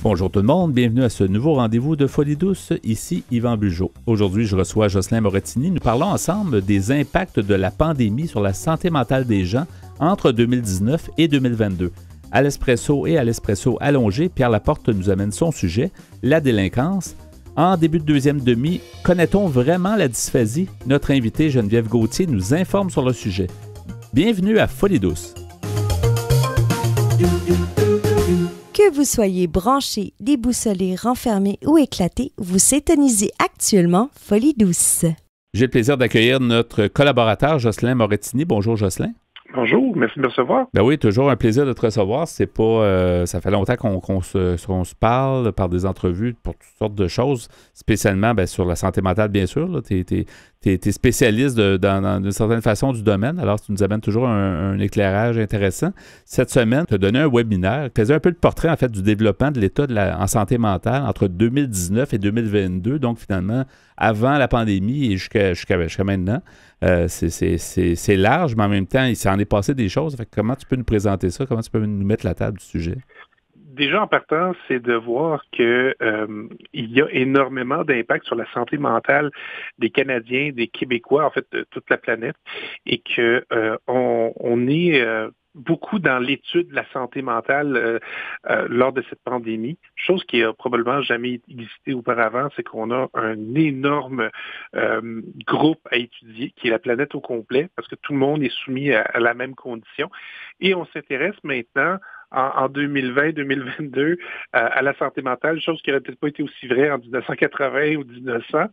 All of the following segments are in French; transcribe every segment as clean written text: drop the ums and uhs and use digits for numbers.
Bonjour tout le monde, bienvenue à ce nouveau rendez-vous de Folie douce, ici Yvan Bugeaud. Aujourd'hui, je reçois Jocelyn Morettini. Nous parlons ensemble des impacts de la pandémie sur la santé mentale des gens entre 2019 et 2022. À l'espresso et à l'espresso allongé, Pierre Laporte nous amène son sujet, la délinquance. En début de deuxième demi, connaît-on vraiment la dysphasie? Notre invité Geneviève Gauthier nous informe sur le sujet. Bienvenue à Folie douce. Que vous soyez branché, déboussolé, renfermé ou éclaté, vous s'étonisez actuellement Folie douce. J'ai le plaisir d'accueillir notre collaborateur Jocelyn Morettini. Bonjour Jocelyn. Bonjour, merci de me recevoir. Ben oui, toujours un plaisir de te recevoir. C'est pas, ça fait longtemps qu'on se parle par des entrevues pour toutes sortes de choses, spécialement sur la santé mentale, bien sûr. Tu es spécialiste d'une certaine façon du domaine, alors tu nous amènes toujours un éclairage intéressant. Cette semaine, tu as donné un webinaire qui faisait un peu le portrait en fait, du développement de l'état en santé mentale entre 2019 et 2022, donc finalement avant la pandémie et jusqu'à maintenant. C'est large, mais en même temps, il s'en est passé des choses. Fait que comment tu peux nous présenter ça? Comment tu peux nous mettre la table du sujet? Déjà, en partant, c'est de voir que il y a énormément d'impact sur la santé mentale des Canadiens, des Québécois, en fait, de toute la planète, et que on est beaucoup dans l'étude de la santé mentale lors de cette pandémie. Chose qui a probablement jamais existé auparavant, c'est qu'on a un énorme groupe à étudier, qui est la planète au complet, parce que tout le monde est soumis à la même condition. Et on s'intéresse maintenant en 2020-2022 à la santé mentale, chose qui n'aurait peut-être pas été aussi vraie en 1980 ou 1900.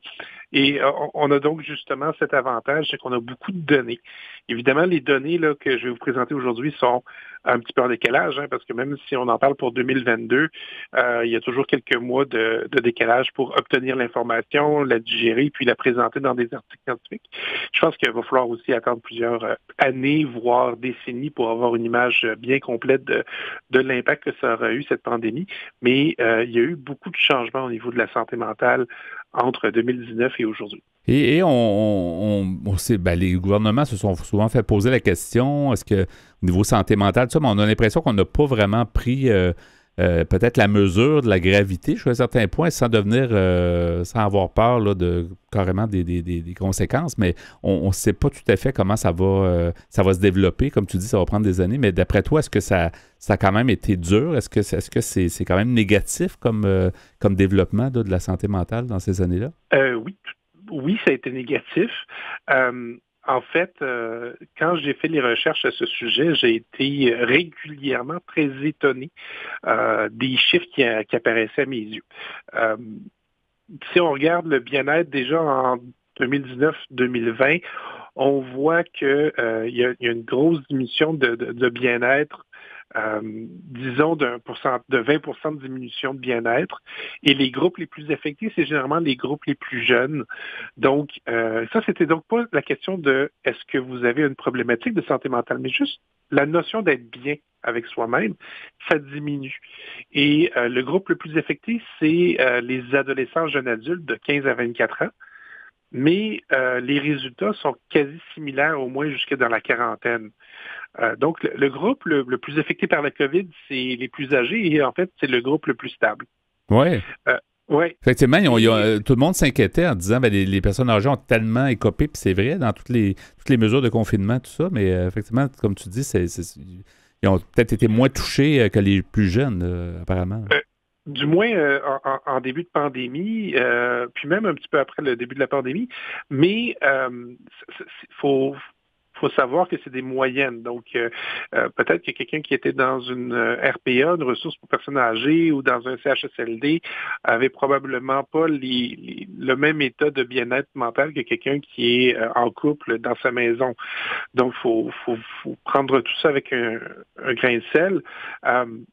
Et on a donc justement cet avantage, c'est qu'on a beaucoup de données. Évidemment, les données là, que je vais vous présenter aujourd'hui sont un petit peu en décalage, parce que même si on en parle pour 2022, il y a toujours quelques mois de décalage pour obtenir l'information, la digérer, puis la présenter dans des articles scientifiques. Je pense qu'il va falloir aussi attendre plusieurs années, voire décennies, pour avoir une image bien complète de l'impact que ça aura eu, cette pandémie. Mais il y a eu beaucoup de changements au niveau de la santé mentale entre 2019 et aujourd'hui. Et on sait, les gouvernements se sont souvent fait poser la question, est-ce que au niveau santé mentale, tout ça, mais on a l'impression qu'on n'a pas vraiment pris peut-être la mesure de la gravité jusqu'à un certain point, sans sans avoir peur là, de carrément des conséquences, mais on ne sait pas tout à fait comment ça va se développer. Comme tu dis, ça va prendre des années, mais d'après toi, est-ce que ça a quand même été dur? Est-ce que c'est quand même négatif comme développement là, de la santé mentale dans ces années-là? Oui, ça a été négatif. En fait, quand j'ai fait les recherches à ce sujet, j'ai été régulièrement très étonné des chiffres qui apparaissaient à mes yeux. Si on regarde le bien-être déjà en 2019-2020, on voit qu'il y a une grosse diminution de bien-être. Disons de 20% de diminution de bien-être. Et les groupes les plus affectés, c'est généralement les groupes les plus jeunes. Donc, ça, c'était donc pas la question de est-ce que vous avez une problématique de santé mentale, mais juste la notion d'être bien avec soi-même, ça diminue. Et le groupe le plus affecté, c'est les adolescents jeunes adultes de 15 à 24 ans. Mais les résultats sont quasi similaires, au moins jusque dans la quarantaine. Donc, le groupe le plus affecté par la COVID, c'est les plus âgés et en fait, c'est le groupe le plus stable. Oui. Ouais. Effectivement, tout le monde s'inquiétait en disant les personnes âgées ont tellement écopé, puis c'est vrai, dans toutes les mesures de confinement, tout ça, mais effectivement, comme tu dis, ils ont peut-être été moins touchés que les plus jeunes, apparemment. Du moins en début de pandémie, puis même un petit peu après le début de la pandémie, mais faut savoir que c'est des moyennes. Donc, peut-être que quelqu'un qui était dans une RPA, une ressource pour personnes âgées, ou dans un CHSLD, avait probablement pas le même état de bien-être mental que quelqu'un qui est en couple dans sa maison. Donc, faut prendre tout ça avec un grain de sel.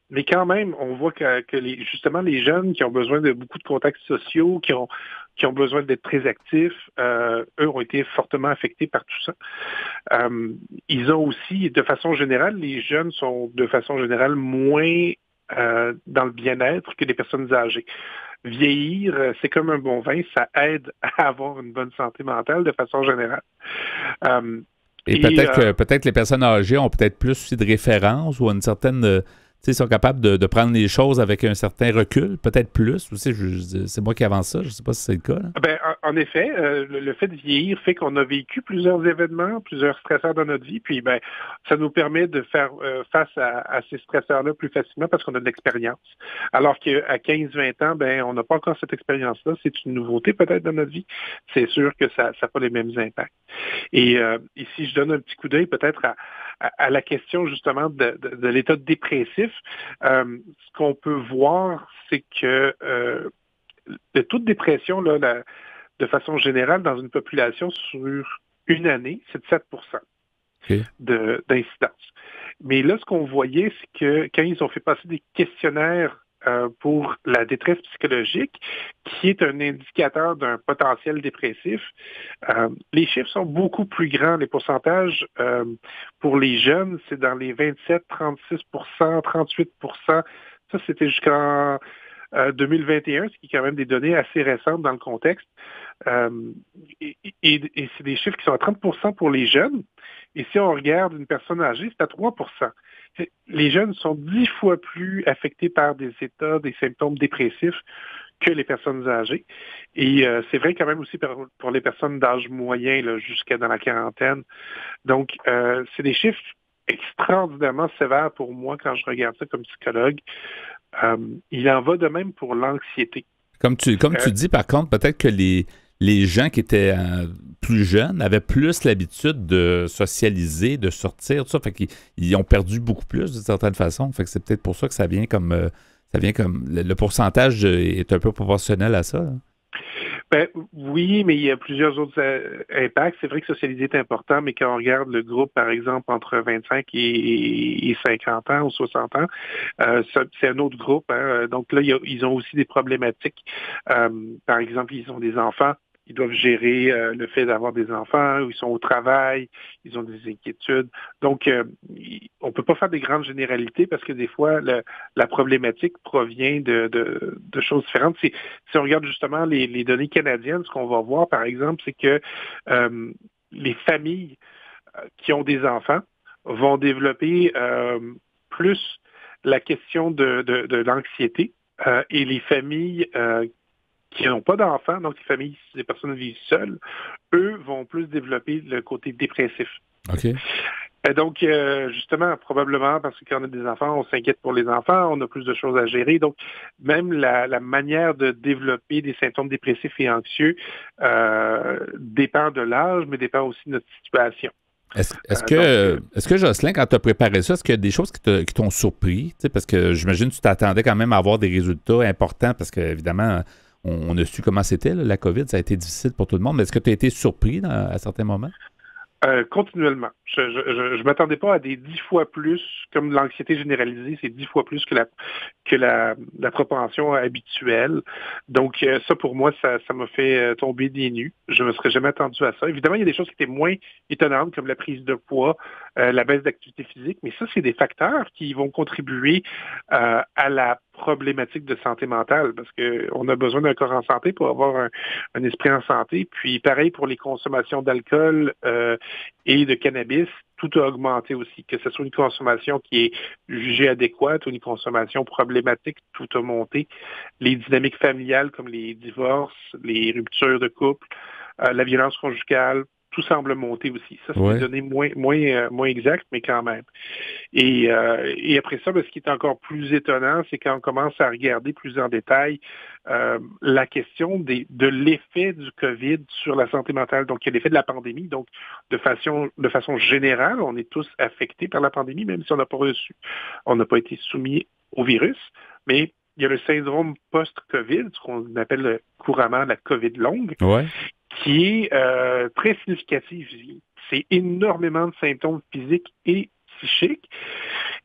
Mais quand même, on voit que justement les jeunes qui ont besoin de beaucoup de contacts sociaux, qui ont besoin d'être très actifs, eux ont été fortement affectés par tout ça. Ils ont aussi, de façon générale, les jeunes sont de façon générale moins dans le bien-être que les personnes âgées. Vieillir, c'est comme un bon vin, ça aide à avoir une bonne santé mentale de façon générale. Et peut-être que les personnes âgées ont peut-être plus aussi de références ou une certaine ils sont capables de prendre les choses avec un certain recul, peut-être plus. Aussi, c'est moi qui avance ça. Je ne sais pas si c'est le cas. Là. Ben, en effet, le fait de vieillir fait qu'on a vécu plusieurs événements, plusieurs stresseurs dans notre vie, puis ben, ça nous permet de faire face à ces stresseurs-là plus facilement parce qu'on a de l'expérience. Alors qu'à 15-20 ans, ben, on n'a pas encore cette expérience-là. C'est une nouveauté peut-être dans notre vie. C'est sûr que ça n'a pas les mêmes impacts. Et si je donne un petit coup d'œil peut-être à la question justement de l'état dépressif, ce qu'on peut voir, c'est que le taux de dépression, là, de façon générale, dans une population sur une année, c'est de 7 okay. d'incidence. Mais là, ce qu'on voyait, c'est que quand ils ont fait passer des questionnaires pour la détresse psychologique, qui est un indicateur d'un potentiel dépressif, les chiffres sont beaucoup plus grands. Les pourcentages pour les jeunes, c'est dans les 27, 36 38 Ça, c'était jusqu'en 2021, ce qui est quand même des données assez récentes dans le contexte. Et c'est des chiffres qui sont à 30 pour les jeunes. Et si on regarde une personne âgée, c'est à 3 Les jeunes sont 10 fois plus affectés par des états, des symptômes dépressifs que les personnes âgées. Et c'est vrai quand même aussi pour les personnes d'âge moyen là, jusqu'à dans la quarantaine. Donc, c'est des chiffres extraordinairement sévères pour moi quand je regarde ça comme psychologue. Il en va de même pour l'anxiété. Comme tu dis, par contre, peut-être que les gens qui étaient plus jeunes avaient plus l'habitude de socialiser, de sortir, tout ça. Fait qu'ils ont perdu beaucoup plus d'une certaine façon. Fait que c'est peut-être pour ça que ça vient comme le pourcentage est un peu proportionnel à ça. Hein. Ben, oui, mais il y a plusieurs autres impacts. C'est vrai que socialiser est important, mais quand on regarde le groupe, par exemple, entre 25 et 50 ans ou 60 ans, c'est un autre groupe. Hein. Donc là, ils ont aussi des problématiques. Par exemple, ils ont des enfants. Ils doivent gérer le fait d'avoir des enfants, ils sont au travail, ils ont des inquiétudes. Donc, on peut pas faire des grandes généralités parce que des fois, la problématique provient de choses différentes. Si on regarde justement les données canadiennes, ce qu'on va voir, par exemple, c'est que les familles qui ont des enfants vont développer plus la question de l'anxiété et les familles qui n'ont pas d'enfants, donc les familles, les personnes vivent seules, eux vont plus développer le côté dépressif. OK. Donc, justement, probablement, parce que quand on a des enfants, on s'inquiète pour les enfants, on a plus de choses à gérer. Donc, même la manière de développer des symptômes dépressifs et anxieux dépend de l'âge, mais dépend aussi de notre situation. Est-ce que Jocelyn, quand tu as préparé ça, est-ce qu'il y a des choses qui t'ont surpris? Parce que j'imagine que tu t'attendais quand même à avoir des résultats importants parce qu'évidemment, on a su comment c'était, là, la COVID, ça a été difficile pour tout le monde, mais est-ce que tu as été surpris à certains moments? Continuellement. Je m'attendais pas à des 10 fois plus, comme l'anxiété généralisée, c'est 10 fois plus que la propension habituelle. Donc, ça, pour moi, ça m'a fait tomber des nues. Je me serais jamais attendu à ça. Évidemment, il y a des choses qui étaient moins étonnantes, comme la prise de poids, la baisse d'activité physique, mais ça, c'est des facteurs qui vont contribuer à la problématique de santé mentale, parce qu'on a besoin d'un corps en santé pour avoir un esprit en santé. Puis, pareil pour les consommations d'alcool et de cannabis, tout a augmenté aussi. Que ce soit une consommation qui est jugée adéquate ou une consommation problématique, tout a monté. Les dynamiques familiales comme les divorces, les ruptures de couple, la violence conjugale, tout semble monter aussi. Ça, c'est des données moins exactes, mais quand même. Et après ça, ce qui est encore plus étonnant, c'est quand on commence à regarder plus en détail la question de l'effet du COVID sur la santé mentale. Donc, il y a l'effet de la pandémie. Donc, de façon générale, on est tous affectés par la pandémie, même si on n'a pas été soumis au virus. Mais il y a le syndrome post-COVID, ce qu'on appelle couramment la COVID longue, qui est très significatif. C'est énormément de symptômes physiques et psychiques.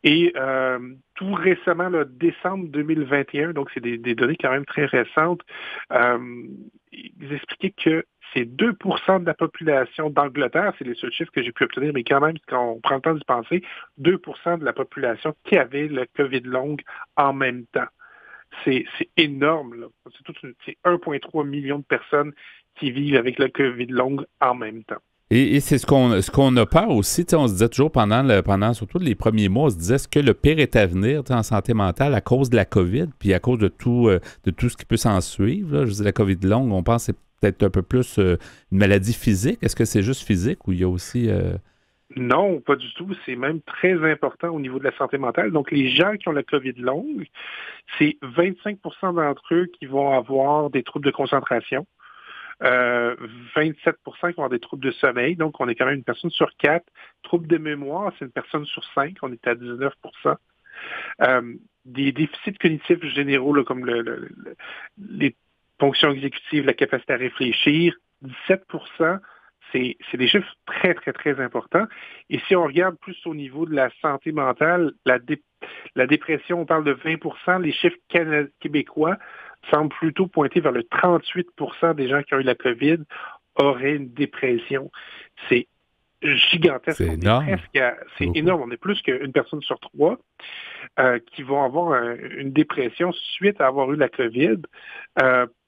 Et tout récemment, décembre 2021, donc c'est des données quand même très récentes, ils expliquaient que c'est 2 de la population d'Angleterre, c'est les seuls chiffres que j'ai pu obtenir, mais quand même, quand on prend le temps d'y penser, 2 de la population qui avait le COVID longue en même temps. C'est énorme, là. C'est 1,3 million de personnes qui vivent avec le COVID longue en même temps. Et c'est ce qu'on a peur aussi. On se disait toujours pendant surtout les premiers mois, on se disait est-ce que le pire est à venir en santé mentale à cause de la COVID, puis à cause de tout ce qui peut s'en suivre. Là. Je dis la COVID longue, on pense que c'est peut-être un peu plus une maladie physique. Est-ce que c'est juste physique ou il y a aussi... Non, pas du tout. C'est même très important au niveau de la santé mentale. Donc, les gens qui ont la COVID longue, c'est 25 d'entre eux qui vont avoir des troubles de concentration. 27 qui vont avoir des troubles de sommeil, donc on est quand même une personne sur 4. Troubles de mémoire, c'est une personne sur 5, on est à 19 des déficits cognitifs généraux, là, comme les fonctions exécutives, la capacité à réfléchir, 17 c'est des chiffres très, très, très importants. Et si on regarde plus au niveau de la santé mentale, la dépression, on parle de 20 les chiffres québécois semble plutôt pointer vers le 38 des gens qui ont eu la COVID auraient une dépression. C'est gigantesque. C'est énorme. C'est énorme. On est plus qu'une personne sur 3 qui vont avoir une dépression suite à avoir eu la COVID.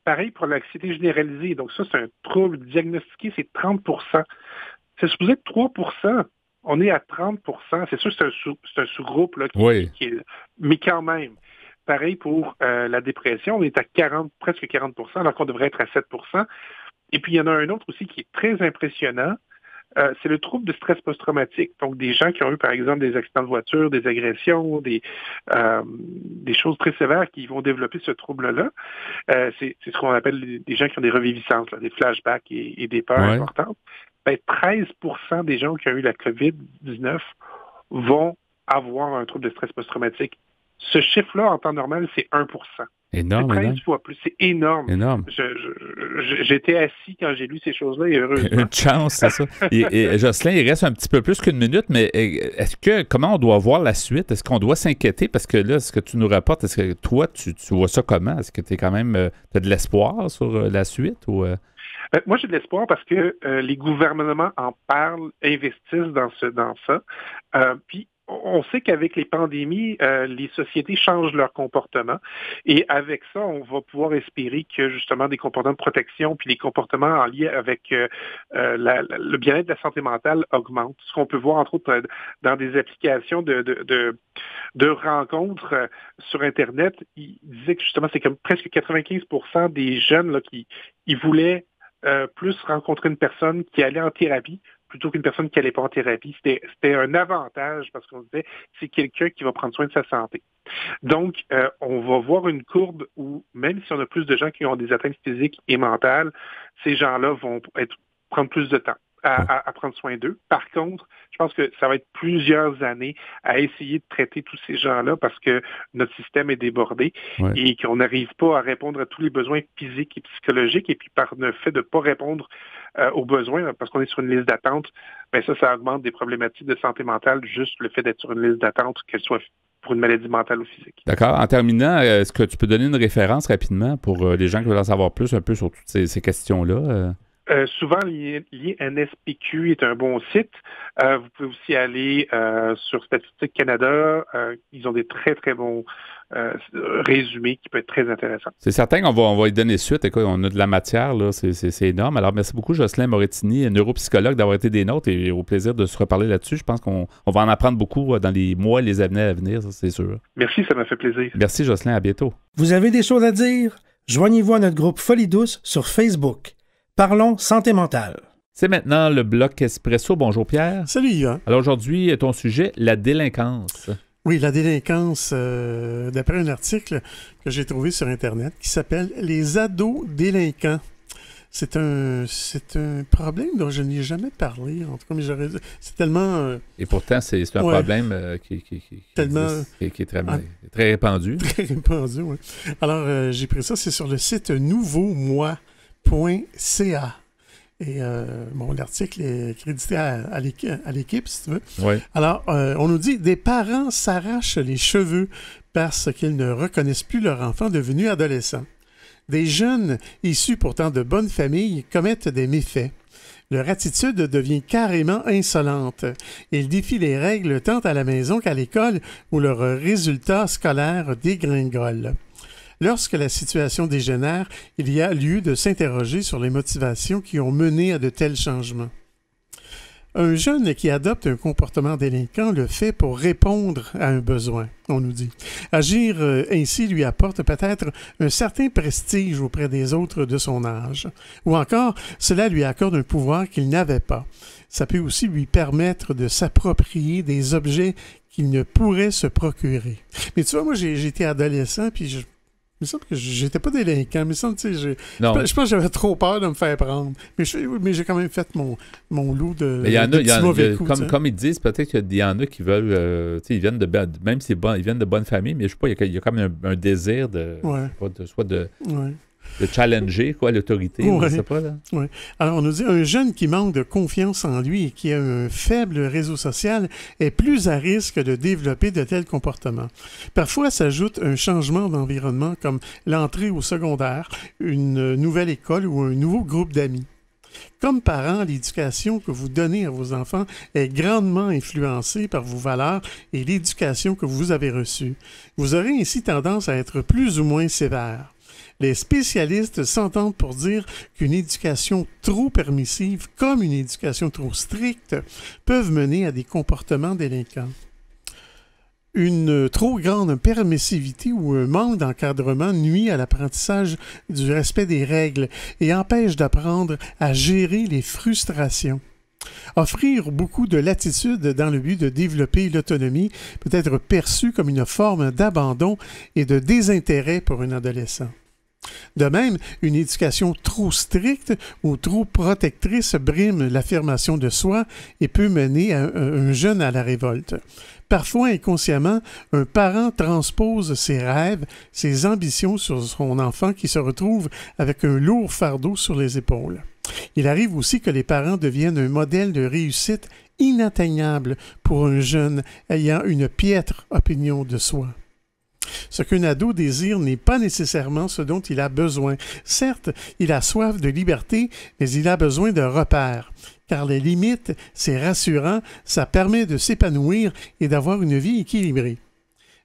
Pareil pour l'anxiété généralisée. Donc ça, c'est un trouble diagnostiqué, c'est 30 C'est supposé être 3 on est à 30 C'est sûr que c'est un sous-groupe là, qui est... Mais quand même... Pareil pour la dépression, on est à presque 40 alors qu'on devrait être à 7 Et puis, il y en a un autre aussi qui est très impressionnant, c'est le trouble de stress post-traumatique. Donc, des gens qui ont eu, par exemple, des accidents de voiture, des agressions, des choses très sévères qui vont développer ce trouble-là. C'est ce qu'on appelle des gens qui ont des reviviscences, là, des flashbacks et des peurs importantes. 13 des gens qui ont eu la COVID-19 vont avoir un trouble de stress post-traumatique. Ce chiffre-là, en temps normal, c'est 1 Énorme, c'est 13 fois plus. C'est énorme. Énorme. J'étais assis quand j'ai lu ces choses-là et heureusement. Une chance, c'est ça. Et Jocelyn, il reste un petit peu plus qu'une minute, mais comment on doit voir la suite? Est-ce qu'on doit s'inquiéter? Parce que là, ce que tu nous rapportes, est-ce que toi, tu vois ça comment? Est-ce que tu es quand même, t'as de l'espoir sur la suite? Ou Moi, j'ai de l'espoir parce que les gouvernements en parlent, investissent dans ça. Puis, on sait qu'avec les pandémies, les sociétés changent leur comportement. Et avec ça, on va pouvoir espérer que justement des comportements de protection puis les comportements en lien avec le bien-être de la santé mentale augmentent. Ce qu'on peut voir, entre autres, dans des applications de rencontres sur Internet, ils disaient que justement, c'est comme presque 95% des jeunes là, qui voulaient plus rencontrer une personne qui allait en thérapie plutôt qu'une personne qui n'allait pas en thérapie. C'était un avantage parce qu'on disait c'est quelqu'un qui va prendre soin de sa santé. Donc, on va voir une courbe où, même si on a plus de gens qui ont des atteintes physiques et mentales, ces gens-là vont prendre plus de temps à prendre soin d'eux. Par contre, je pense que ça va être plusieurs années à essayer de traiter tous ces gens-là parce que notre système est débordé et qu'on n'arrive pas à répondre à tous les besoins physiques et psychologiques. Et puis, par le fait de ne pas répondre aux besoins, parce qu'on est sur une liste d'attente, bien ça augmente des problématiques de santé mentale, juste le fait d'être sur une liste d'attente, qu'elle soit pour une maladie mentale ou physique. D'accord. En terminant, est-ce que tu peux donner une référence rapidement pour les gens qui veulent en savoir plus un peu sur toutes ces questions-là? Souvent, l'INSPQ est un bon site. Vous pouvez aussi aller sur Statistique Canada. Ils ont des très, très bons résumés qui peuvent être très intéressants. C'est certain qu'on va y donner suite. Écoute, on a de la matière, là. C'est énorme. Alors, merci beaucoup, Jocelyn Morettini, neuropsychologue, d'avoir été des nôtres et au plaisir de se reparler là-dessus. Je pense qu'on va en apprendre beaucoup dans les mois et les années à venir, ça, c'est sûr. Merci, ça m'a fait plaisir. Merci, Jocelyn. À bientôt. Vous avez des choses à dire? Joignez-vous à notre groupe Folie Douce sur Facebook. Parlons santé mentale. C'est maintenant le bloc Espresso. Bonjour Pierre. Salut Yvan. Alors aujourd'hui, ton sujet, la délinquance. Oui, la délinquance, d'après un article que j'ai trouvé sur Internet qui s'appelle « Les ados délinquants ». C'est un problème dont je n'ai jamais parlé, en tout cas, mais c'est tellement... Et pourtant, c'est un problème qui est très répandu. Très répandu, oui. Alors, j'ai pris ça, c'est sur le site nouveaumoi.ca. Et l'article est crédité à l'équipe, si tu veux. Oui. Alors, on nous dit « Des parents s'arrachent les cheveux parce qu'ils ne reconnaissent plus leur enfant devenu adolescent. Des jeunes issus pourtant de bonnes familles commettent des méfaits. Leur attitude devient carrément insolente. Ils défient les règles tant à la maison qu'à l'école où leurs résultats scolaires dégringolent. Lorsque la situation dégénère, il y a lieu de s'interroger sur les motivations qui ont mené à de tels changements. » Un jeune qui adopte un comportement délinquant le fait pour répondre à un besoin, on nous dit. Agir ainsi lui apporte peut-être un certain prestige auprès des autres de son âge. Ou encore, cela lui accorde un pouvoir qu'il n'avait pas. Ça peut aussi lui permettre de s'approprier des objets qu'il ne pourrait se procurer. Mais tu vois, moi, j'ai été adolescent, puis il me semble que j'étais pas délinquant. Il me semble, tu sais, je pense que j'avais trop peur de me faire prendre. Mais j'ai quand même fait mon lot de petits mauvais coups. Comme ils disent, peut-être qu'il y en a qui veulent, ils viennent même s'ils viennent de bonnes familles, mais je sais pas, il y a comme un désir de challenger l'autorité. Ouais. Je sais pas, là. Ouais. Alors, on nous dit, un jeune qui manque de confiance en lui et qui a un faible réseau social est plus à risque de développer de tels comportements. Parfois, s'ajoute un changement d'environnement comme l'entrée au secondaire, une nouvelle école ou un nouveau groupe d'amis. Comme parents, l'éducation que vous donnez à vos enfants est grandement influencée par vos valeurs et l'éducation que vous avez reçue. Vous aurez ainsi tendance à être plus ou moins sévère. Les spécialistes s'entendent pour dire qu'une éducation trop permissive, comme une éducation trop stricte, peuvent mener à des comportements délinquants. Une trop grande permissivité ou un manque d'encadrement nuit à l'apprentissage du respect des règles et empêche d'apprendre à gérer les frustrations. Offrir beaucoup de latitude dans le but de développer l'autonomie peut être perçu comme une forme d'abandon et de désintérêt pour un adolescent. De même, une éducation trop stricte ou trop protectrice brime l'affirmation de soi et peut mener un jeune à la révolte. Parfois, inconsciemment, un parent transpose ses rêves, ses ambitions sur son enfant qui se retrouve avec un lourd fardeau sur les épaules. Il arrive aussi que les parents deviennent un modèle de réussite inatteignable pour un jeune ayant une piètre opinion de soi. Ce qu'un ado désire n'est pas nécessairement ce dont il a besoin. Certes, il a soif de liberté, mais il a besoin de repères. Car les limites, c'est rassurant, ça permet de s'épanouir et d'avoir une vie équilibrée.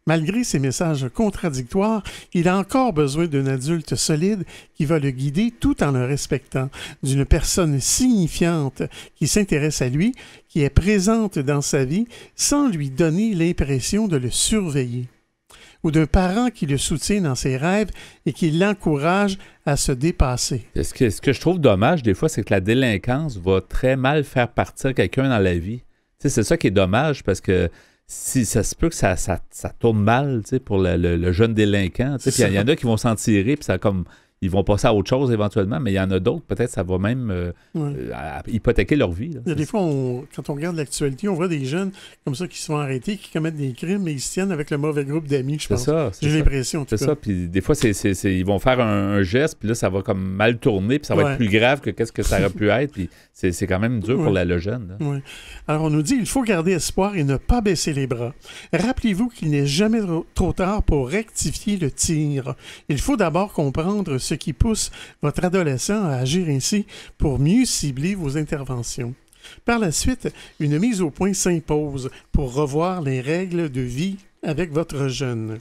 Malgré ces messages contradictoires, il a encore besoin d'un adulte solide qui va le guider tout en le respectant, d'une personne signifiante qui s'intéresse à lui, qui est présente dans sa vie sans lui donner l'impression de le surveiller, ou d'un parent qui le soutient dans ses rêves et qui l'encourage à se dépasser. Ce que je trouve dommage, des fois, c'est que la délinquance va très mal faire partir quelqu'un dans la vie. Tu sais, c'est ça qui est dommage, parce que si ça se peut que ça tourne mal, tu sais, pour le jeune délinquant. Tu sais, puis il y en a qui vont s'en tirer, puis ça comme... Ils vont passer à autre chose éventuellement, mais il y en a d'autres, peut-être ça va même hypothéquer leur vie. Là. Il y a des fois, quand on regarde l'actualité, on voit des jeunes comme ça qui se font arrêter, qui commettent des crimes, mais ils se tiennent avec le mauvais groupe d'amis, je pense. J'ai l'impression, en tout cas. C'est ça, puis des fois, ils vont faire un geste, puis là, ça va comme mal tourner, puis ça va être plus grave que qu'est-ce que ça aurait pu être, puis c'est quand même dur pour le jeune. Oui. Alors, on nous dit, il faut garder espoir et ne pas baisser les bras. Rappelez-vous qu'il n'est jamais trop tard pour rectifier le tir. Il faut d'abord comprendre ce qui pousse votre adolescent à agir ainsi pour mieux cibler vos interventions. Par la suite, une mise au point s'impose pour revoir les règles de vie avec votre jeune.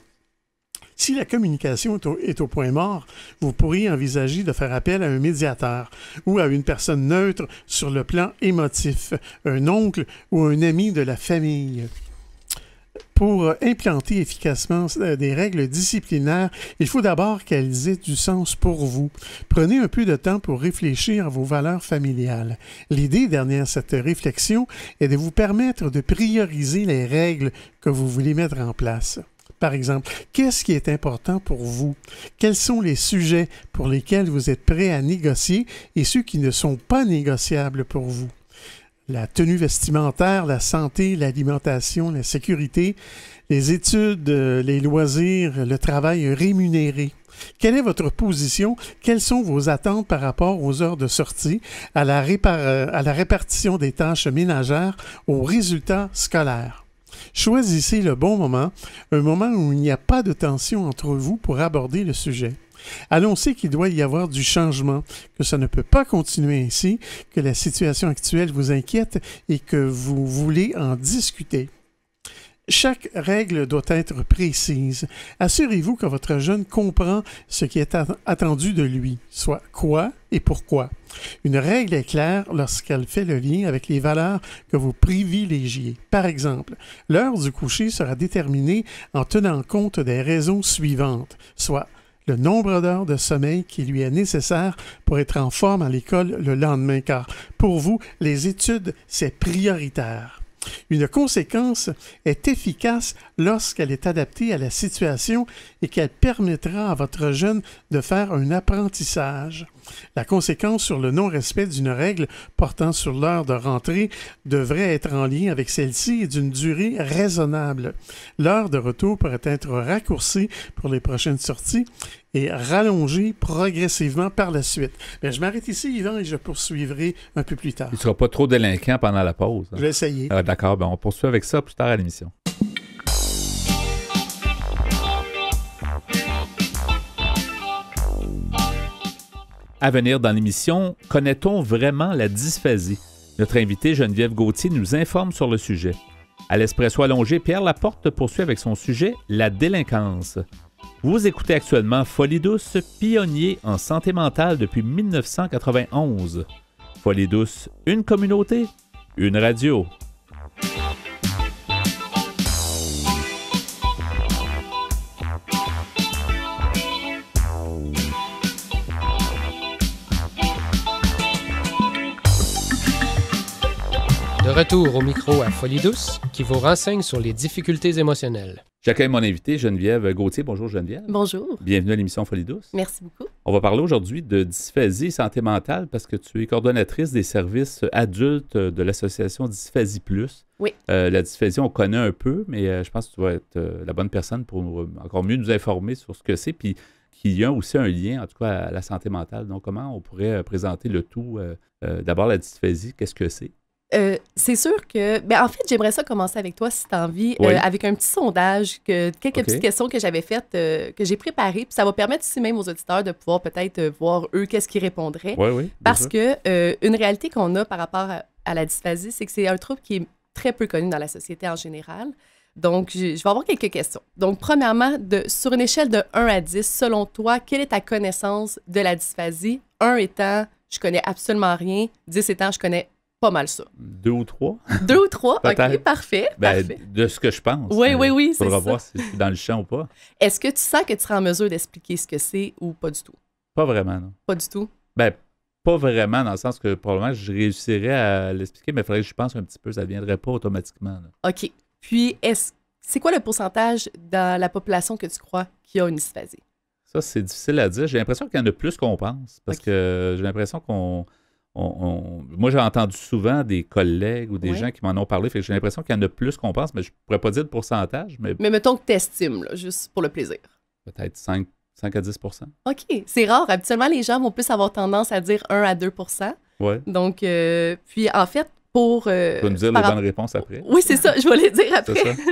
Si la communication est au point mort, vous pourriez envisager de faire appel à un médiateur ou à une personne neutre sur le plan émotif, un oncle ou un ami de la famille. Pour implanter efficacement des règles disciplinaires, il faut d'abord qu'elles aient du sens pour vous. Prenez un peu de temps pour réfléchir à vos valeurs familiales. L'idée derrière cette réflexion est de vous permettre de prioriser les règles que vous voulez mettre en place. Par exemple, qu'est-ce qui est important pour vous? Quels sont les sujets pour lesquels vous êtes prêt à négocier et ceux qui ne sont pas négociables pour vous? La tenue vestimentaire, la santé, l'alimentation, la sécurité, les études, les loisirs, le travail rémunéré. Quelle est votre position? Quelles sont vos attentes par rapport aux heures de sortie, à la répartition des tâches ménagères, aux résultats scolaires? Choisissez le bon moment, un moment où il n'y a pas de tension entre vous pour aborder le sujet. Annoncez qu'il doit y avoir du changement, que ça ne peut pas continuer ainsi, que la situation actuelle vous inquiète et que vous voulez en discuter. Chaque règle doit être précise. Assurez-vous que votre jeune comprend ce qui est attendu de lui, soit quoi et pourquoi. Une règle est claire lorsqu'elle fait le lien avec les valeurs que vous privilégiez. Par exemple, l'heure du coucher sera déterminée en tenant compte des raisons suivantes, soit le nombre d'heures de sommeil qui lui est nécessaire pour être en forme à l'école le lendemain, car pour vous, les études, c'est prioritaire. Une conséquence est efficace lorsqu'elle est adaptée à la situation et qu'elle permettra à votre jeune de faire un apprentissage. La conséquence sur le non-respect d'une règle portant sur l'heure de rentrée devrait être en lien avec celle-ci et d'une durée raisonnable. L'heure de retour pourrait être raccourcie pour les prochaines sorties et rallongée progressivement par la suite. Mais je m'arrête ici, Yvan, et je poursuivrai un peu plus tard. Il ne sera pas trop délinquant pendant la pause. Hein? Je vais essayer. D'accord, on poursuit avec ça plus tard à l'émission. À venir dans l'émission, connaît-on vraiment la dysphasie? Notre invité Geneviève Gauthier nous informe sur le sujet. À l'Espresso allongé, Pierre Laporte poursuit avec son sujet « La délinquance ». Vous écoutez actuellement Folie douce, pionnier en santé mentale depuis 1991. Folie douce, une communauté, une radio. De retour au micro à Folie douce, qui vous renseigne sur les difficultés émotionnelles. J'accueille mon invité Geneviève Gauthier. Bonjour Geneviève. Bonjour. Bienvenue à l'émission Folie douce. Merci beaucoup. On va parler aujourd'hui de dysphasie et santé mentale parce que tu es coordonnatrice des services adultes de l'association Dysphasie Plus. Oui. La dysphasie, on connaît un peu, mais je pense que tu vas être la bonne personne pour encore mieux nous informer sur ce que c'est, puis qu'il y a aussi un lien, en tout cas, à la santé mentale. Donc, comment on pourrait présenter le tout? D'abord, la dysphasie, qu'est-ce que c'est? C'est sûr que... en fait, j'aimerais ça commencer avec toi, si tu as envie, oui. avec un petit sondage, quelques petites questions que j'avais faites, que j'ai préparées. Puis ça va permettre aussi même aux auditeurs de pouvoir peut-être voir, eux, qu'est-ce qu'ils répondraient. Oui. Parce que une réalité qu'on a par rapport à la dysphasie, c'est que c'est un trouble qui est très peu connu dans la société en général. Donc, je vais avoir quelques questions. Donc, premièrement, sur une échelle de 1 à 10, selon toi, quelle est ta connaissance de la dysphasie? 1 étant, je connais absolument rien. 10 étant, je connais pas mal ça. 2 ou 3? 2 ou 3? OK, parfait. De ce que je pense. Oui, c'est ça. Il faudra voir si je suis dans le champ ou pas. Est-ce que tu sens que tu seras en mesure d'expliquer ce que c'est ou pas du tout? Pas vraiment, non. Pas du tout? Pas vraiment, dans le sens que probablement je réussirais à l'expliquer, mais il faudrait que je pense un petit peu, ça ne viendrait pas automatiquement. Là. OK. Puis, c'est quoi le pourcentage dans la population que tu crois qui a une dysphasie? Ça, c'est difficile à dire. J'ai l'impression qu'il y en a plus qu'on pense, parce que j'ai l'impression qu'on... moi, j'ai entendu souvent des collègues ou des gens qui m'en ont parlé, fait que j'ai l'impression qu'il y en a plus qu'on pense, mais je ne pourrais pas dire le pourcentage. Mais mettons que tu estimes, là, juste pour le plaisir. Peut-être 5 à 10 %. OK, c'est rare. Habituellement, les gens vont plus avoir tendance à dire 1 à 2 %. Oui. Donc, puis en fait, pour... tu vas nous dire les bonnes réponses après. Oui, c'est ça, je vais les dire après. C'est ça.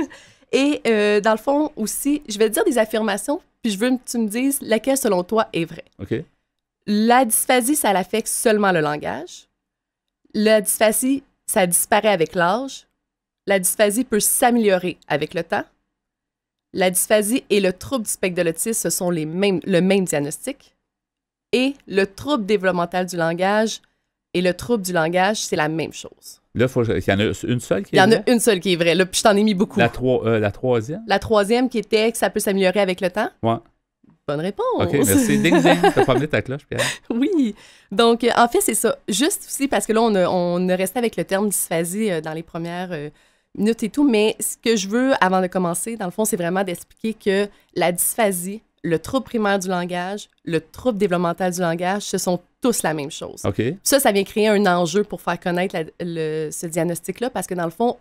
Et dans le fond aussi, je vais te dire des affirmations, puis je veux que tu me dises laquelle, selon toi, est vraie. OK. La dysphasie, ça l'affecte seulement le langage. La dysphasie, ça disparaît avec l'âge. La dysphasie peut s'améliorer avec le temps. La dysphasie et le trouble du spectre de l'autisme, ce sont le même diagnostic. Et le trouble développemental du langage et le trouble du langage, c'est la même chose. Là, il y en a une seule qui est vraie? Il y en a une seule qui est vraie. Là, puis je t'en ai mis beaucoup. La troisième? La troisième qui était que ça peut s'améliorer avec le temps. Ouais. Bonne réponse. OK, merci. Ding, ding. T'as pas amené ta cloche, Pierre? Oui. Donc, en fait, c'est ça. Juste aussi, parce que là, on a resté avec le terme dysphasie dans les premières minutes et tout, mais ce que je veux, avant de commencer, dans le fond, c'est vraiment d'expliquer que la dysphasie, le trouble primaire du langage, le trouble développemental du langage, ce sont tous la même chose. OK. Ça vient créer un enjeu pour faire connaître ce diagnostic-là, parce que dans le fond,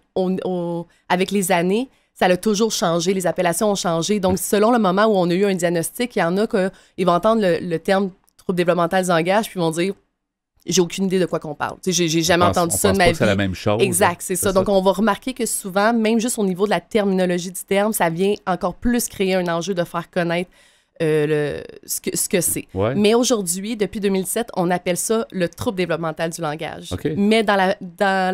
avec les années, ça a toujours changé, les appellations ont changé. Donc, selon le moment où on a eu un diagnostic, il y en a qui vont entendre le terme trouble développemental du langage, puis ils vont dire « j'ai aucune idée de quoi qu'on parle ». J'ai jamais entendu ça de ma vie. C'est la même chose. Exact, c'est ça. Donc, on va remarquer que souvent, même juste au niveau de la terminologie du terme, ça vient encore plus créer un enjeu de faire connaître ce que c'est. Ouais. Mais aujourd'hui, depuis 2007, on appelle ça le trouble développemental du langage. OK. Mais dans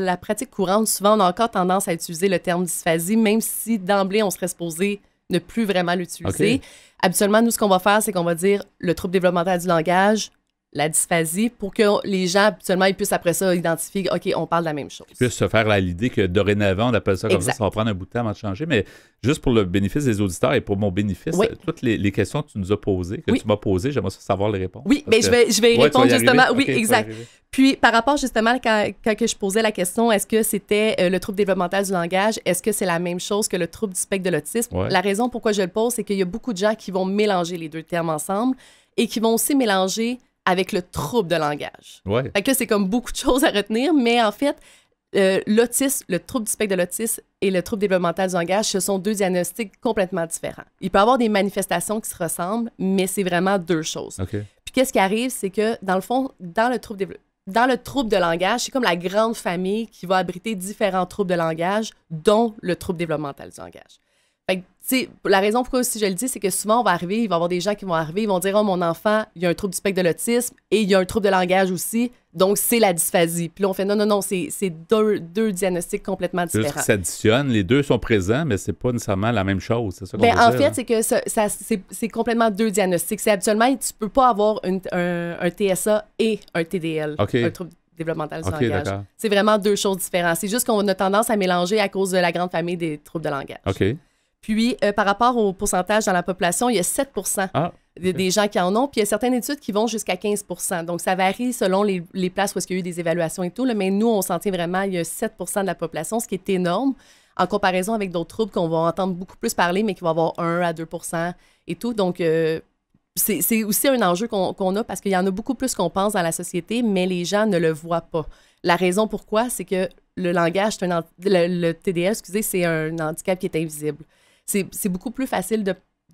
la pratique courante, souvent, on a encore tendance à utiliser le terme dysphasie, même si d'emblée, on serait supposé ne plus vraiment l'utiliser. OK. Habituellement, nous, ce qu'on va faire, c'est qu'on va dire le trouble développemental du langage, la dysphasie, pour que les gens, habituellement, ils puissent après ça identifier, OK, on parle de la même chose. Qu'ils puissent se faire à l'idée que dorénavant, on appelle ça comme Exact. ça va prendre un bout de temps avant de changer. Mais juste pour le bénéfice des auditeurs et pour mon bénéfice, Oui. toutes les questions que tu nous as posées, que Oui. tu m'as posées, j'aimerais savoir les réponses. Oui, Parce mais que- je vais y Ouais, répondre tu vas y justement. arriver? Oui, OK, tu vas y exact. arriver. Puis, par rapport justement, quand que je posais la question, est-ce que c'était le trouble développemental du langage, est-ce que c'est la même chose que le trouble du spectre de l'autisme? Ouais. La raison pourquoi je le pose, c'est qu'il y a beaucoup de gens qui vont mélanger les deux termes ensemble et qui vont aussi mélanger avec le trouble de langage. Ouais. Fait que là, c'est comme beaucoup de choses à retenir, mais en fait, l'autisme, le trouble du spectre de l'autisme et le trouble développemental du langage, ce sont deux diagnostics complètement différents. Il peut y avoir des manifestations qui se ressemblent, mais c'est vraiment deux choses. OK. Puis qu'est-ce qui arrive, c'est que, dans le fond, dans le trouble de langage, c'est comme la grande famille qui va abriter différents troubles de langage, dont le trouble développemental du langage. Fait que, tu sais, la raison pourquoi aussi je le dis, c'est que souvent, on va arriver, il va y avoir des gens qui vont arriver, ils vont dire « Oh, mon enfant, il y a un trouble du spectre de l'autisme et il y a un trouble de langage aussi, donc c'est la dysphasie. » Puis là, on fait « Non, c'est deux diagnostics complètement C'est juste différents. qu'ils s'additionnent, les deux sont présents, mais c'est pas nécessairement la même chose. C'est ça qu'on Ben, veut en dire, fait, hein? c'est que c'est complètement deux diagnostics. C'est habituellement, tu peux pas avoir un TSA et un TDL, OK. un trouble développemental du OK, langage. d'accord. C'est vraiment deux choses différentes. C'est juste qu'on a tendance à mélanger à cause de la grande famille des troubles de langage. OK. Puis, par rapport au pourcentage dans la population, il y a 7 Ah, des gens qui en ont, puis il y a certaines études qui vont jusqu'à 15 Donc, ça varie selon les places où il y a eu des évaluations et tout, là, mais nous, on s'en tient vraiment, il y a 7 de la population, ce qui est énorme, en comparaison avec d'autres troubles qu'on va entendre beaucoup plus parler, mais qui vont avoir 1 à 2 et tout. Donc, c'est aussi un enjeu qu'on a parce qu'il y en a beaucoup plus qu'on pense dans la société, mais les gens ne le voient pas. La raison pourquoi, c'est que le langage, le TDL, excusez, c'est un handicap qui est invisible. C'est beaucoup plus facile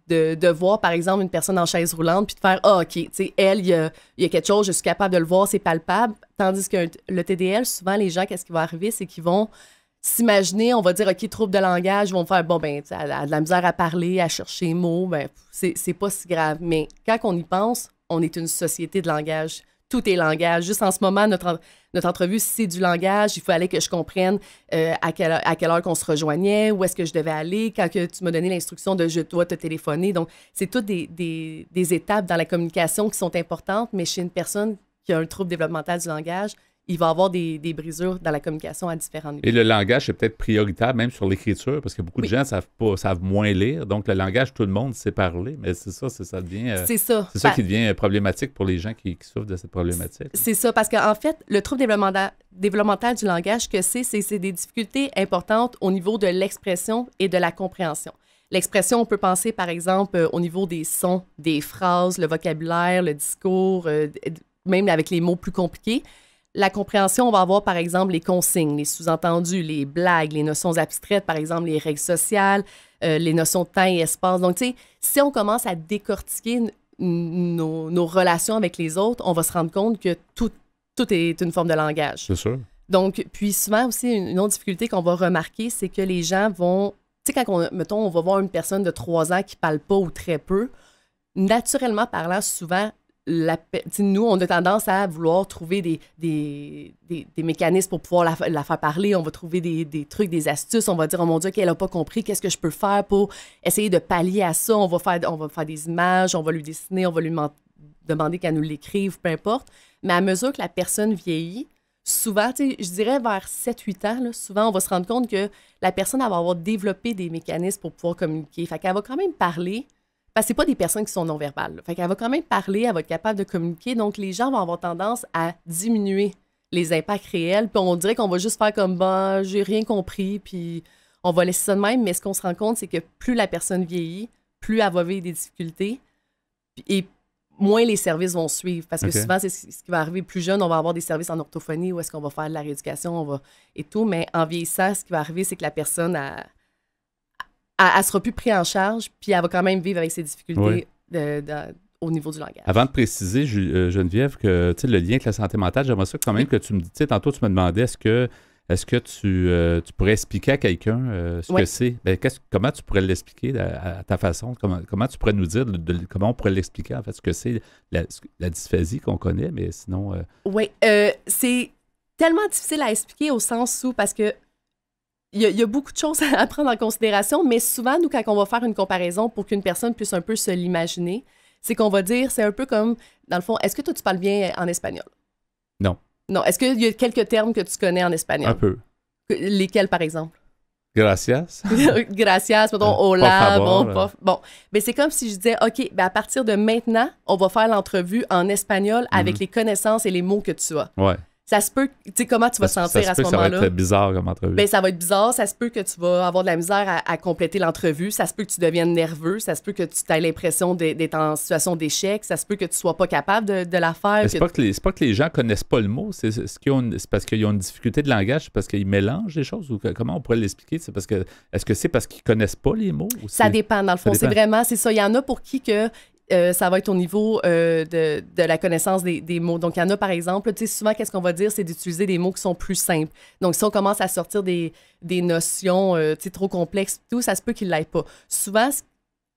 de voir, par exemple, une personne en chaise roulante puis de faire « Ah, OK, tu sais, elle, il y a quelque chose, je suis capable de le voir, c'est palpable. » Tandis que le TDL, souvent, les gens, qu'est-ce qui va arriver, c'est qu'ils vont s'imaginer, on va dire « OK, trouble de langage », ils vont faire « Bon, ben, elle a de la misère à parler, à chercher les mots, ben, c'est pas si grave. » Mais quand on y pense, on est une société de langage. Tout est langage. Juste en ce moment, notre entrevue, c'est du langage. Il fallait que je comprenne à quelle heure qu'on se rejoignait, où est-ce que je devais aller, quand que tu m'as donné l'instruction de « je dois te téléphoner ». Donc, c'est toutes des étapes dans la communication qui sont importantes, mais chez une personne qui a un trouble développemental du langage, il va y avoir des brisures dans la communication à différents niveaux. et le langage est peut-être prioritaire même sur l'écriture, parce que beaucoup de gens savent moins lire. Donc, le langage, tout le monde sait parler, mais c'est ça devient... C'est ça. C'est ça qui devient problématique pour les gens qui souffrent de cette problématique. C'est ça, parce qu'en fait, le trouble développemental du langage, ce que c'est des difficultés importantes au niveau de l'expression et de la compréhension. L'expression, on peut penser, par exemple, au niveau des sons, des phrases, le vocabulaire, le discours, même avec les mots plus compliqués. La compréhension, on va avoir, par exemple, les consignes, les sous-entendus, les blagues, les notions abstraites, par exemple, les règles sociales, les notions de temps et espace. Donc, tu sais, si on commence à décortiquer nos relations avec les autres, on va se rendre compte que tout est une forme de langage. C'est sûr. Donc, puis souvent aussi, une autre difficulté qu'on va remarquer, c'est que les gens vont... Tu sais, quand on va voir une personne de 3 ans qui parle pas ou très peu, naturellement parlant, souvent, nous, on a tendance à vouloir trouver des mécanismes pour pouvoir la faire parler. On va trouver des trucs, des astuces. On va dire, oh mon Dieu, qu'elle n'a pas compris. Qu'est-ce que je peux faire pour essayer de pallier à ça? On va faire des images, on va lui dessiner, on va lui demander qu'elle nous l'écrive, peu importe. Mais à mesure que la personne vieillit, souvent, je dirais vers 7-8 ans, là, souvent, on va se rendre compte que la personne elle va avoir développé des mécanismes pour pouvoir communiquer. Fait qu'elle va quand même parler. Parce que c'est pas des personnes qui sont non-verbales. Fait qu'elle va quand même parler, elle va être capable de communiquer. Donc, les gens vont avoir tendance à diminuer les impacts réels. Puis on dirait qu'on va juste faire comme, bah, j'ai rien compris, puis on va laisser ça de même. Mais ce qu'on se rend compte, c'est que plus la personne vieillit, plus elle va vivre des difficultés et moins les services vont suivre. Parce que souvent, c'est ce qui va arriver plus jeune. On va avoir des services en orthophonie où est-ce qu'on va faire de la rééducation, et tout. Mais en vieillissant, ce qui va arriver, c'est que la personne elle sera plus prise en charge, puis elle va quand même vivre avec ses difficultés au niveau du langage. Avant de préciser, Geneviève, que le lien avec la santé mentale, j'aimerais ça quand même que tu me dis, tantôt tu me demandais, est-ce que est-ce que tu pourrais expliquer à quelqu'un ce que c'est? Ben, comment tu pourrais l'expliquer à ta façon? Comment tu pourrais nous dire comment on pourrait l'expliquer, en fait, ce que c'est la dysphasie qu'on connaît, mais sinon... Oui, c'est tellement difficile à expliquer au sens où, parce que il y a beaucoup de choses à prendre en considération, mais souvent, nous, quand on va faire une comparaison pour qu'une personne puisse un peu se l'imaginer, c'est qu'on va dire, c'est un peu comme, dans le fond, est-ce que toi, tu parles bien en espagnol? Non. Non. Est-ce qu'il y a quelques termes que tu connais en espagnol? Un peu. Lesquels, par exemple? Gracias. Gracias, mettons, hola, bon. Mais c'est comme si je disais, OK, ben à partir de maintenant, on va faire l'entrevue en espagnol avec les connaissances et les mots que tu as. Ouais. Ça se peut, tu sais, comment tu vas sentir à ce moment-là? Ça va être bizarre comme entrevue. Ben, ça va être bizarre. Ça se peut que tu vas avoir de la misère à compléter l'entrevue. Ça se peut que tu deviennes nerveux. Ça se peut que tu aies l'impression d'être en situation d'échec. Ça se peut que tu sois pas capable de la faire. C'est pas que les gens connaissent pas le mot. C'est parce qu'ils ont une difficulté de langage, c'est parce qu'ils mélangent les choses, ou comment on pourrait l'expliquer? Est-ce que c'est parce qu'ils connaissent pas les mots? Ça dépend, dans le fond. C'est ça. Il y en a pour qui que ça va être au niveau de la connaissance des mots. Donc, il y en a, par exemple, tu sais, souvent, qu'est-ce qu'on va dire, c'est d'utiliser des mots qui sont plus simples. Donc, si on commence à sortir des notions, tu sais, trop complexes, tout, ça se peut qu'ils ne l'aillent pas. Souvent,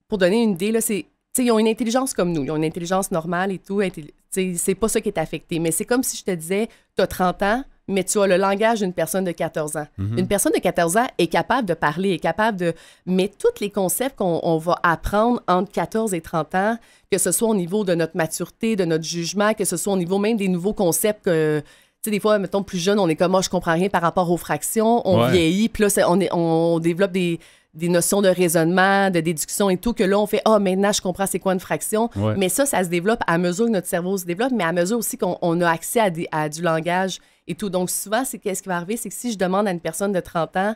pour donner une idée, là, c'est, tu sais, ils ont une intelligence comme nous. Ils ont une intelligence normale et tout. Tu sais, c'est pas ça qui est affecté. Mais c'est comme si je te disais, tu as 30 ans, mais tu as le langage d'une personne de 14 ans. Mm-hmm. Une personne de 14 ans est capable de parler, est capable de... Mais tous les concepts qu'on va apprendre entre 14 et 30 ans, que ce soit au niveau de notre maturité, de notre jugement, que ce soit au niveau même des nouveaux concepts que... Tu sais, des fois, mettons, plus jeune, on est comme, moi, je comprends rien par rapport aux fractions. On vieillit, puis là, on développe des notions de raisonnement, de déduction et tout, que là, on fait « Ah, maintenant, je comprends c'est quoi une fraction. » Mais ça se développe à mesure que notre cerveau se développe, mais à mesure aussi qu'on a accès à du langage et tout. Donc, souvent, qu'est-ce qui va arriver? C'est que si je demande à une personne de 30 ans,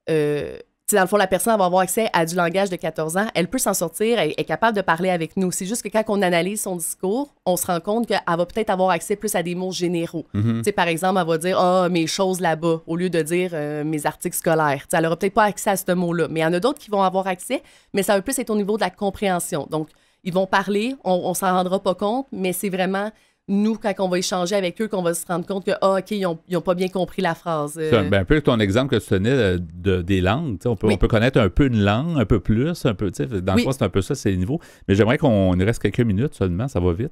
dans le fond, la personne va avoir accès à du langage de 14 ans, elle peut s'en sortir, elle est capable de parler avec nous. C'est juste que quand on analyse son discours, on se rend compte qu'elle va peut-être avoir accès plus à des mots généraux. Mm-hmm. Par exemple, elle va dire « Ah, mes choses là-bas » au lieu de dire mes articles scolaires. Elle n'aura peut-être pas accès à ce mot-là. Mais il y en a d'autres qui vont avoir accès, mais ça va plus être au niveau de la compréhension. Donc, ils vont parler, on s'en rendra pas compte, mais c'est vraiment... nous, quand on va échanger avec eux, qu'on va se rendre compte que, OK, ils n'ont pas bien compris la phrase. C'est un peu ton exemple que tu tenais des langues. On peut connaître un peu une langue, un peu plus, un peu, dans le fond, c'est un peu ça, c'est les niveaux. Mais j'aimerais qu'on nous reste quelques minutes seulement, ça va vite.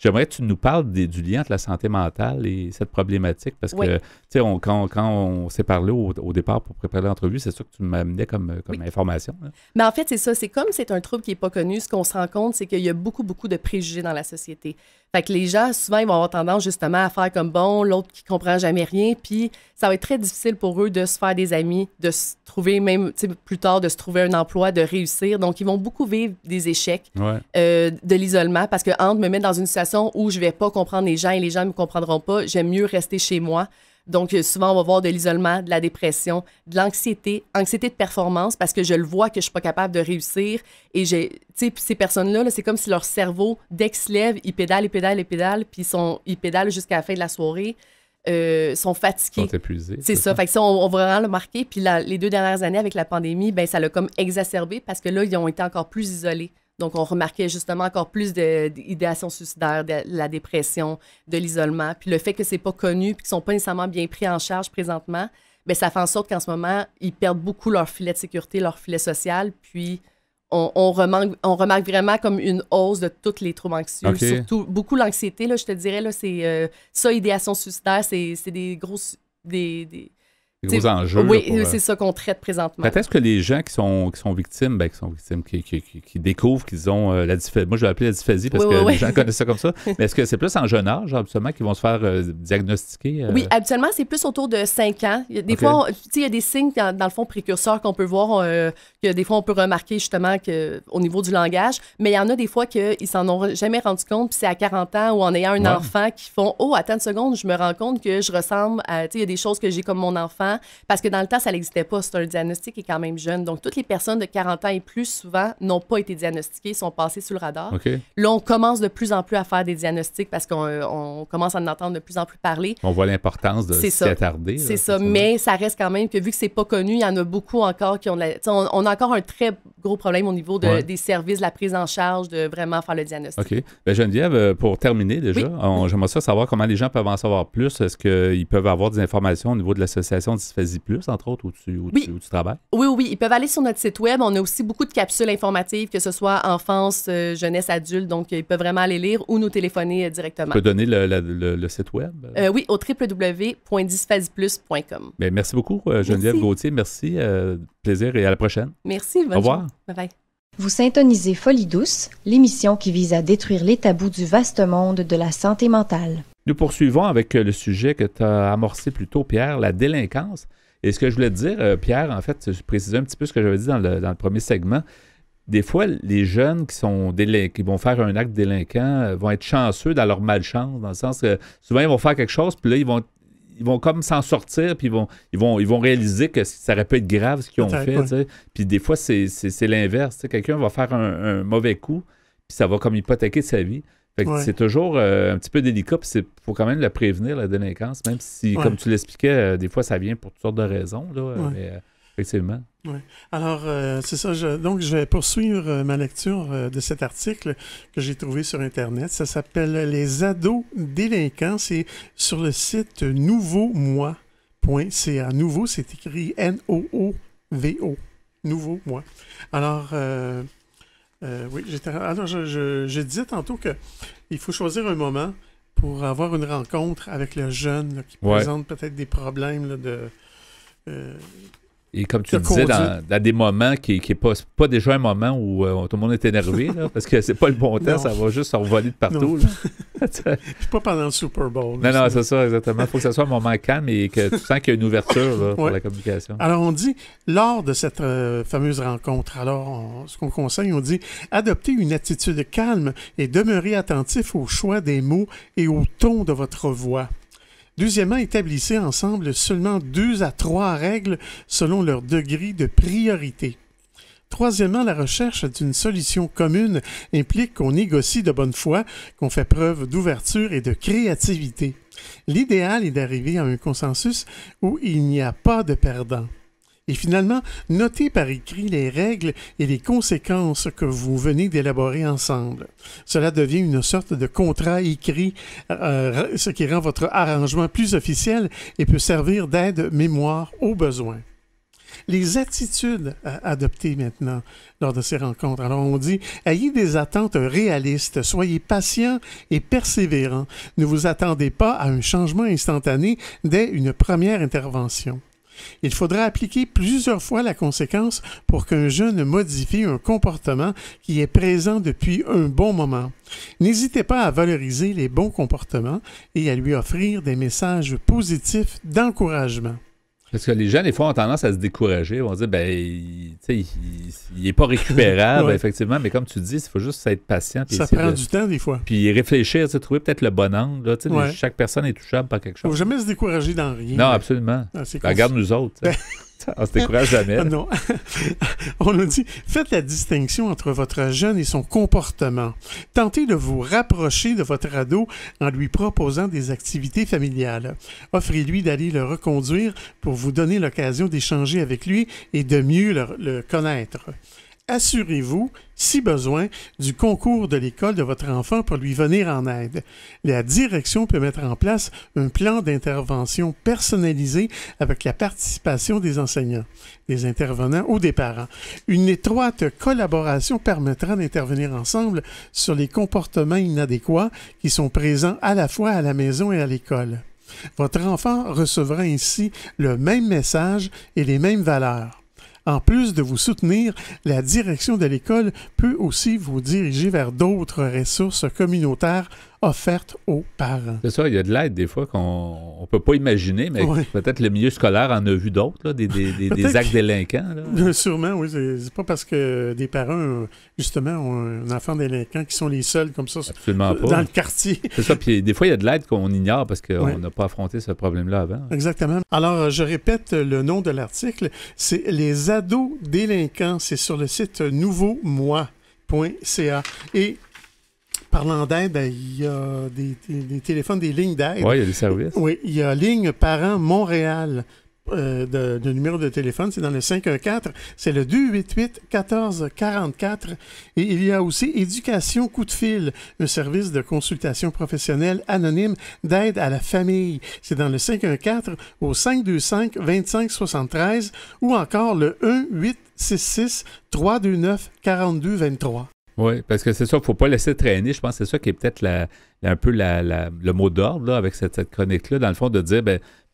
J'aimerais que tu nous parles du lien entre la santé mentale et cette problématique, parce que, quand on s'est parlé au départ pour préparer l'entrevue, c'est ça que tu m'amenais comme information. Là. Mais en fait, c'est ça. C'est comme c'est un trouble qui n'est pas connu, ce qu'on se rend compte, c'est qu'il y a beaucoup, beaucoup de préjugés dans la société. Fait que les gens, souvent, ils vont avoir tendance justement à faire comme bon, l'autre qui comprend jamais rien, puis ça va être très difficile pour eux de se faire des amis, de se trouver même, plus tard, de se trouver un emploi, de réussir. Donc, ils vont beaucoup vivre des échecs, de l'isolement, parce que entre me mettre dans une situation où je vais pas comprendre les gens et les gens ne me comprendront pas, j'aime mieux rester chez moi. Donc, souvent, on va voir de l'isolement, de la dépression, de l'anxiété, anxiété de performance, parce que je le vois que je suis pas capable de réussir. Et ces personnes-là, c'est comme si leur cerveau, dès qu'ils se lèvent, ils pédalent, puis ils pédalent jusqu'à la fin de la soirée, sont fatigués. Ils sont épuisés. C'est ça. Fait que ça, on va vraiment le marquer. Puis les 2 dernières années, avec la pandémie, ben ça l'a comme exacerbé, parce que là, ils ont été encore plus isolés. Donc, on remarquait justement encore plus d'idéation suicidaire, de la dépression, de l'isolement. Puis le fait que c'est pas connu, puis qu'ils sont pas nécessairement bien pris en charge présentement, bien, ça fait en sorte qu'en ce moment, ils perdent beaucoup leur filet de sécurité, leur filet social. Puis on remarque vraiment comme une hausse de tous les troubles anxieux. Okay. Surtout beaucoup l'anxiété, là, je te dirais, là, c'est ça, idéation suicidaire, c'est des grosses... Des gros enjeux. Oui, c'est ça qu'on traite présentement. Peut-être que les gens qui sont victimes, qui découvrent qu'ils ont la dysphasie, moi je vais l'appeler la dysphasie parce que les gens connaissent ça comme ça, mais est-ce que c'est plus en jeune âge, habituellement, qu'ils vont se faire diagnostiquer? Oui, habituellement, c'est plus autour de 5 ans. Des fois, il y a des signes, dans le fond, précurseurs qu'on peut voir, que des fois, on peut remarquer justement au niveau du langage, mais il y en a des fois qu'ils s'en ont jamais rendu compte, puis c'est à 40 ans ou en ayant un enfant qui font « Oh, attends une seconde, je me rends compte que je ressemble à... » Tu sais, il y a des choses que j'ai comme mon enfant, souvent, parce que dans le temps, ça n'existait pas. C'est un diagnostic qui est quand même jeune. Donc, toutes les personnes de 40 ans et plus, souvent, n'ont pas été diagnostiquées, sont passées sous le radar. Okay. Là, on commence de plus en plus à faire des diagnostics parce qu'on commence à en entendre de plus en plus parler. On voit l'importance de s'y attarder. C'est ça, mais ça reste quand même que vu que c'est pas connu, il y en a beaucoup encore qui ont on a encore un très gros problème au niveau des services, de la prise en charge, de vraiment faire le diagnostic. OK. Bien, Geneviève, pour terminer déjà, j'aimerais savoir comment les gens peuvent en savoir plus. Est-ce qu'ils peuvent avoir des informations au niveau de l'association Dysphasie Plus, entre autres, où tu travailles? Oui. Ils peuvent aller sur notre site web. On a aussi beaucoup de capsules informatives, que ce soit enfance, jeunesse, adulte. Donc, ils peuvent vraiment aller lire ou nous téléphoner directement. Tu peux donner le site web? Oui, au www.dysphasieplus.com. Bien, merci beaucoup, Geneviève Gauthier. Merci. Plaisir et à la prochaine. Merci. Au revoir. Bye-bye. Vous syntonisez Folie douce, l'émission qui vise à détruire les tabous du vaste monde de la santé mentale. Nous poursuivons avec le sujet que tu as amorcé plus tôt, Pierre, la délinquance. Et ce que je voulais te dire, Pierre, en fait, je précisais un petit peu ce que j'avais dit dans le premier segment. Des fois, les jeunes qui vont faire un acte délinquant vont être chanceux dans leur malchance, dans le sens que souvent, ils vont faire quelque chose, puis là, ils vont comme s'en sortir, puis ils vont réaliser que ça aurait pu être grave ce qu'ils ont fait. Ouais. Puis des fois, c'est l'inverse. Quelqu'un va faire un mauvais coup, puis ça va comme hypothéquer sa vie. Fait que c'est toujours un petit peu délicat, puis il faut quand même le prévenir, la délinquance, même si, comme tu l'expliquais, des fois, ça vient pour toutes sortes de raisons. Là, mais effectivement. Oui. Alors, c'est ça. Donc, je vais poursuivre ma lecture de cet article que j'ai trouvé sur Internet. Ça s'appelle « Les ados délinquants ». C'est sur le site nouveaumoi.ca. Nouveau, c'est écrit N-O-O-V-O. Nouveau Moi. Alors, oui, je disais tantôt qu'il faut choisir un moment pour avoir une rencontre avec le jeune là, qui présente peut-être des problèmes là, et comme tu disais, dans des moments qui n'est pas déjà un moment où tout le monde est énervé, là, parce que c'est pas le bon temps, ça va juste se revoler de partout. Pas pendant le Super Bowl. Non, c'est ça, exactement. Il faut que ce soit un moment calme et que tu sens qu'il y a une ouverture là, pour la communication. Alors, on dit, lors de cette fameuse rencontre, ce qu'on conseille, on dit adoptez une attitude calme et demeurez attentif au choix des mots et au ton de votre voix. Deuxièmement, établissez ensemble seulement 2 à 3 règles selon leur degré de priorité. Troisièmement, la recherche d'une solution commune implique qu'on négocie de bonne foi, qu'on fait preuve d'ouverture et de créativité. L'idéal est d'arriver à un consensus où il n'y a pas de perdant. Et finalement, notez par écrit les règles et les conséquences que vous venez d'élaborer ensemble. Cela devient une sorte de contrat écrit, ce qui rend votre arrangement plus officiel et peut servir d'aide-mémoire au besoin. Les attitudes à adopter maintenant lors de ces rencontres. Alors on dit, ayez des attentes réalistes, soyez patient et persévérant. Ne vous attendez pas à un changement instantané dès une première intervention. Il faudra appliquer plusieurs fois la conséquence pour qu'un jeune modifie un comportement qui est présent depuis un bon moment. N'hésitez pas à valoriser les bons comportements et à lui offrir des messages positifs d'encouragement. Parce que les gens, des fois, ont tendance à se décourager. Ils vont dire, il n'est pas récupérable, effectivement, mais comme tu dis, il faut juste être patient. Ça prend du temps, des fois. Puis réfléchir, trouver peut-être le bon angle. Là, chaque personne est touchable par quelque chose. Il ne faut jamais se décourager dans rien. Non, absolument. Regarde nous autres. On se décourage jamais. Non. On nous dit, faites la distinction entre votre jeune et son comportement. Tentez de vous rapprocher de votre ado en lui proposant des activités familiales. Offrez-lui d'aller le reconduire pour vous donner l'occasion d'échanger avec lui et de mieux le connaître. Assurez-vous, si besoin, du concours de l'école de votre enfant pour lui venir en aide. La direction peut mettre en place un plan d'intervention personnalisé avec la participation des enseignants, des intervenants ou des parents. Une étroite collaboration permettra d'intervenir ensemble sur les comportements inadéquats qui sont présents à la fois à la maison et à l'école. Votre enfant recevra ainsi le même message et les mêmes valeurs. En plus de vous soutenir, la direction de l'école peut aussi vous diriger vers d'autres ressources communautaires offerte aux parents. C'est ça, il y a de l'aide des fois qu'on ne peut pas imaginer, mais peut-être le milieu scolaire en a vu d'autres, là, des actes délinquants. Là. Sûrement, oui. C'est pas parce que des parents, justement, ont un enfant délinquant qui sont les seuls comme ça Absolument pas. Dans le quartier. C'est ça, puis des fois, il y a de l'aide qu'on ignore parce qu'on n'a pas affronté ce problème-là avant. Exactement. Alors, je répète le nom de l'article, c'est « Les ados délinquants », c'est sur le site nouveaumoi.ca. Et parlant d'aide, il y a des téléphones, des lignes d'aide. Oui, il y a des services. Oui, il y a Ligne Parents Montréal de numéro de téléphone, c'est dans le 514, c'est le 288-1444. Et il y a aussi Éducation Coup de fil, un service de consultation professionnelle anonyme d'aide à la famille. C'est dans le 514 au 525-2573 ou encore le 1-866-329-4223. Oui, parce que c'est ça, il ne faut pas laisser traîner. Je pense que c'est ça qui est peut-être un peu le mot d'ordre là, avec cette chronique-là, dans le fond, de dire,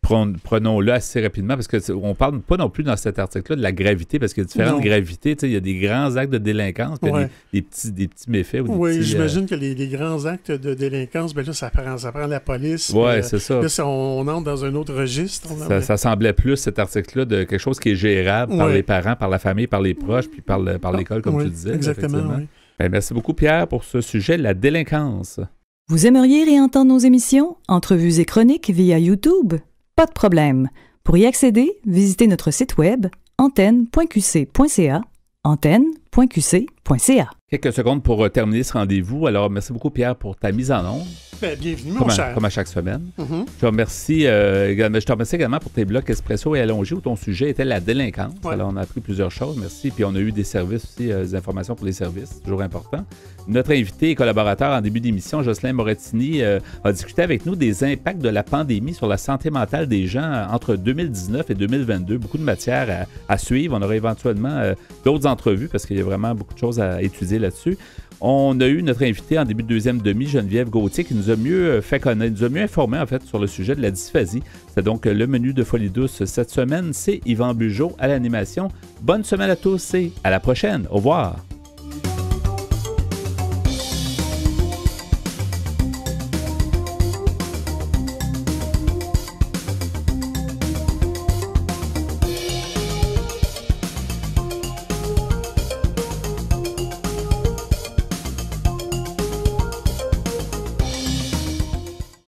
prenons-le assez rapidement, parce qu'on ne parle pas non plus dans cet article-là de la gravité, parce qu'il y a différentes gravités. Il y a des grands actes de délinquance, puis des petits méfaits. J'imagine que les grands actes de délinquance, là, ça prend la police. Oui, c'est ça. Là, on entre dans un autre registre. Ça semblait plus, cet article-là, de quelque chose qui est gérable par les parents, par la famille, par les proches, puis par l'école, comme tu disais. Exactement, oui. Merci beaucoup, Pierre, pour ce sujet, la délinquance. Vous aimeriez réentendre nos émissions, entrevues et chroniques via YouTube? Pas de problème. Pour y accéder, visitez notre site web antenne.qc.ca, antenne.qc.ca. Quelques secondes pour terminer ce rendez-vous. Alors, merci beaucoup, Pierre, pour ta mise en onde. Bienvenue, mon cher. Comme à chaque semaine. Je te remercie également pour tes blocs Espresso et Allongé où ton sujet était la délinquance. Alors, on a appris plusieurs choses. Merci. Puis, on a eu des services aussi, des informations pour les services. Toujours important. Notre invité et collaborateur en début d'émission, Jocelyn Morettini, a discuté avec nous des impacts de la pandémie sur la santé mentale des gens entre 2019 et 2022. Beaucoup de matière à suivre. On aura éventuellement d'autres entrevues parce qu'il y a vraiment beaucoup de choses à étudier là-dessus. On a eu notre invité en début de deuxième demi, Geneviève Gauthier, qui nous a mieux fait connaître, nous a mieux informé en fait sur le sujet de la dysphasie. C'est donc le menu de Folie douce cette semaine. C'est Yvan Bugeaud à l'animation. Bonne semaine à tous et à la prochaine. Au revoir.